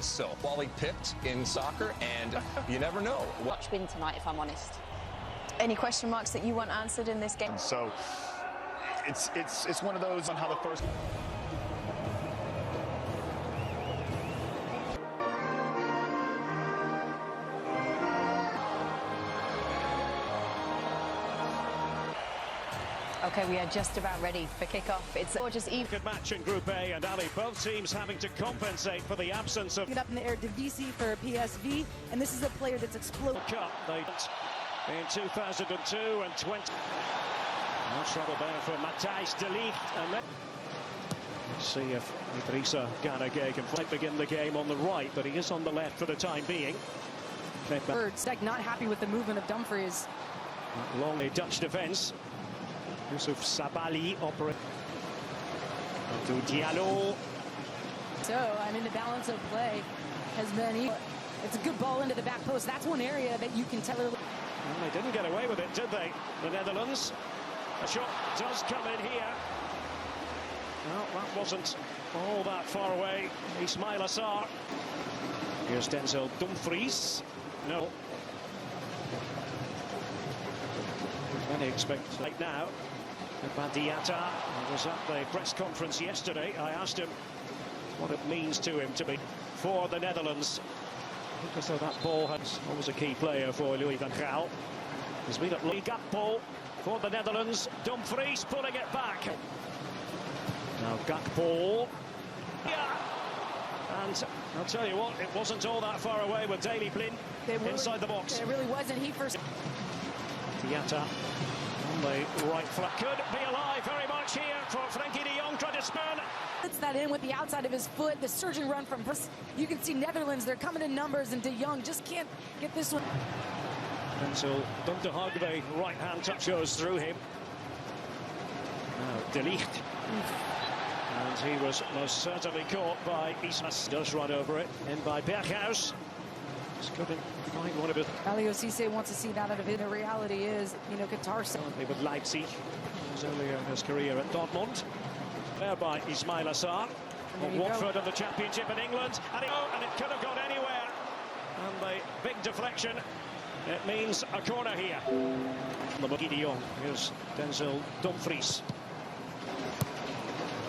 So, volley picked in soccer, and you never know. Watch win tonight, if I'm honest. Any question marks that you want answered in this game? So it's one of those on how the first. Okay, we are just about ready for kickoff. It's a gorgeous evening. Good match in Group A, and Ali, both teams having to compensate for the absence of. It up in the air, Divisi for PSV, and this is a player that's exploded. Cup they in 2002 and 20. No trouble there for Matthijs de Ligt, and then let's see if Idrissa Gana Gueye can begin the game on the right, but he is on the left for the time being. Steg not happy with the movement of Dumfries. Long a Dutch defence. Yusuf Sabali operating. To Diallo. So, I mean, the balance of play has been. It's a good ball into the back post. That's one area that you can tell. Well, they didn't get away with it, did they? The Netherlands. A shot does come in here. Well, that wasn't all that far away. Ismail Assar. Here's Denzel Dumfries. No. Many expect right now. Badiata was at the press conference yesterday. I asked him what it means to him to be for the Netherlands. Because though that ball has always a key player for Louis van Gaal. He's been at Louis Gakpo for the Netherlands. Dumfries pulling it back. Now Gakpo. Yeah. And I'll tell you what, it wasn't all that far away with Daley Blind inside the box. It really wasn't. He first. Diata on the right flank. Could be alive very much here for Frenkie de Jong, trying to spurn. Puts that in with the outside of his foot. The surging run from. You can see Netherlands, they're coming in numbers, and de Jong just can't get this one. Until Dr. Hug, the right-hand touch goes through him. Now de Ligt. And he was most certainly caught by Ismail. Does run over it. In by Berghuis. Just couldn't find one of it. Aliou Cisse wants to see that out of it. The reality is, you know, Qatar. With Leipzig. He was earlier in his career at Dortmund. There by Ismail Assar. Watford in the Championship in England. And it could have gone anywhere. And the big deflection. It means a corner here. Frenkie de Jong. Here's Denzel Dumfries.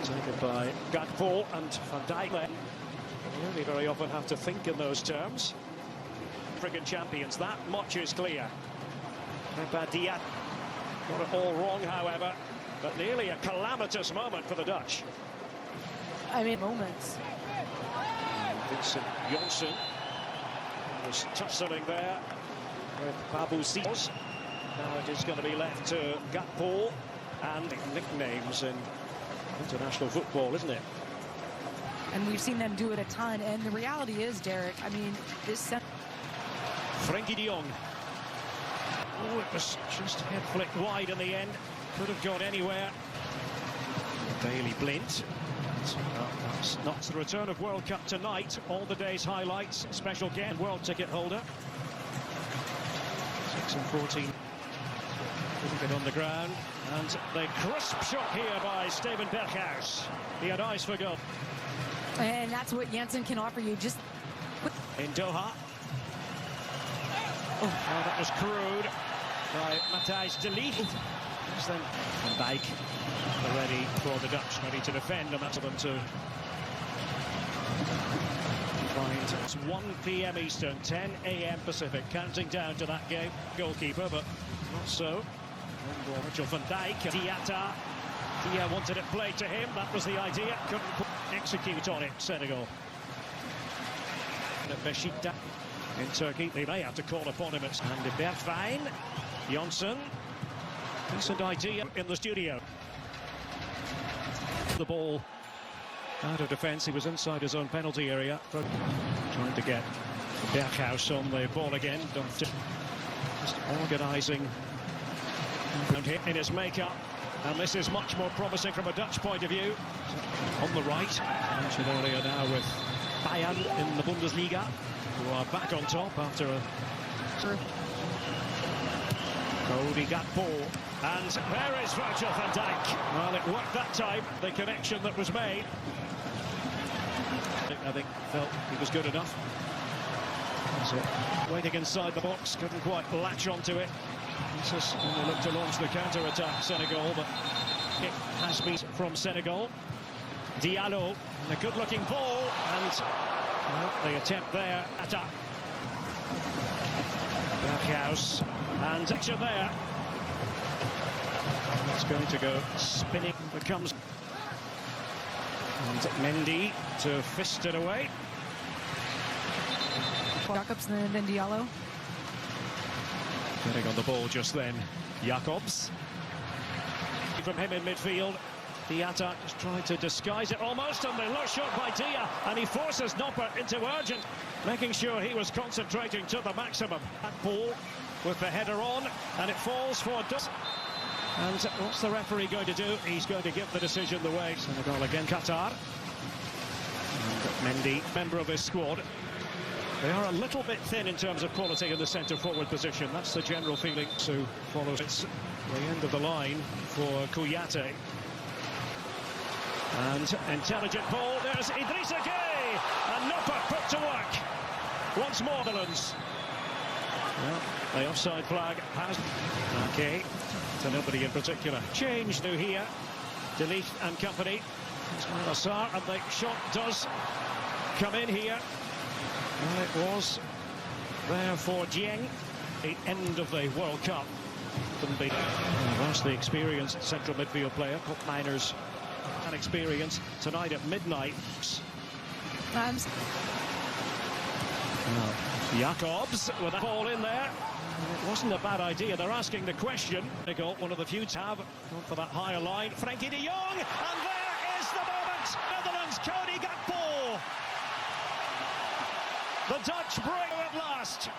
Taken by Gakpo and Van Dijk. You only very often have to think in those terms. African champions, that much is clear. Badiat got it all wrong, however, but nearly a calamitous moment for the Dutch. I mean, moments. Vincent Janssen was tussling there with Babu Sios. Now it is going to be left to Gakpo, and nicknames in international football, isn't it? And we've seen them do it a ton, and the reality is, Derek, I mean, this... Frenkie de Jong. Oh, it was just head flicked wide in the end. Could have gone anywhere. Daley Blind. That's not the return of World Cup tonight. All the day's highlights. Special guest, world ticket holder. 6 and 14. Couldn't get on the ground. And the crisp shot here by Steven Berghuis. He had eyes for goal. And that's what Janssen can offer you. Just in Doha. Oh, that was crude by Matthijs de Ligt. Then Van Dijk ready for the Dutch, ready to defend, and that's for them to find. It's 1 p.m. Eastern, 10 a.m. Pacific, counting down to that game. Goalkeeper, but not so. Virgil van Dijk, Diata. Dia wanted it played to him, that was the idea. Couldn't execute on it, Senegal. And at Besiktas in Turkey, they may have to call upon him. It's and Bergwijn, Janssen. Decent idea in the studio. The ball out of defence. He was inside his own penalty area. Trying to get Berghuis on the ball again. Just organising in his makeup. And this is much more promising from a Dutch point of view. On the right, mentioned earlier now with Bayern in the Bundesliga, who are back on top after a... Cody Gakpo. And there is Virgil van Dijk. Well, it worked that time, the connection that was made. I think felt he was good enough. So, waiting inside the box, couldn't quite latch onto it. This when they look to launch the counter-attack, Senegal, but it has been from Senegal. Diallo, a good-looking ball, and the attempt there. Atta. Berghuis, and action there. It's going to go spinning. Becomes and Mendy to fist it away. Jacobs and then Diallo. Getting on the ball just then, Jacobs. From him in midfield, Diatta just trying to disguise it almost, and the low shot by Dia, and he forces Nopper into urgent, making sure he was concentrating to the maximum. That ball with the header on, and it falls for Dus. And what's the referee going to do? He's going to give the decision the way. Senegal again, Qatar. And Mendy, member of his squad. They are a little bit thin in terms of quality in the centre-forward position. That's the general feeling. So follows it's the end of the line for Kouyaté. And intelligent ball. There's Idrissa Gueye, and Nopper put to work. Once more, Netherlands. Well, the offside flag has. Okay, to nobody in particular. Change to here. Delete and company. Ismail Assar, and the shot does come in here. Well, it was there for Dieng, the end of the World Cup. Couldn't be a vastly experienced central midfield player. Cup Miners and experience tonight at midnight. Jacobs with a ball in there. It wasn't a bad idea. They're asking the question. One of the few to have gone for that higher line. Frankie de Jong, and there is the moment. Netherlands, Cody Gakpo. The Dutch bring at last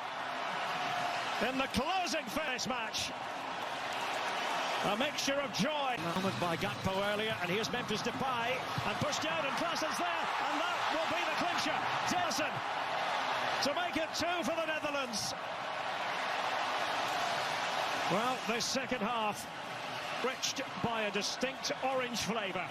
in the closing finish match. A mixture of joy. Moment by Gakpo earlier, and here's Memphis Depay, and pushed out, and Klaasen's there, and that will be the clincher. Dilson to make it 2 for the Netherlands. Well, this second half, enriched by a distinct orange flavour.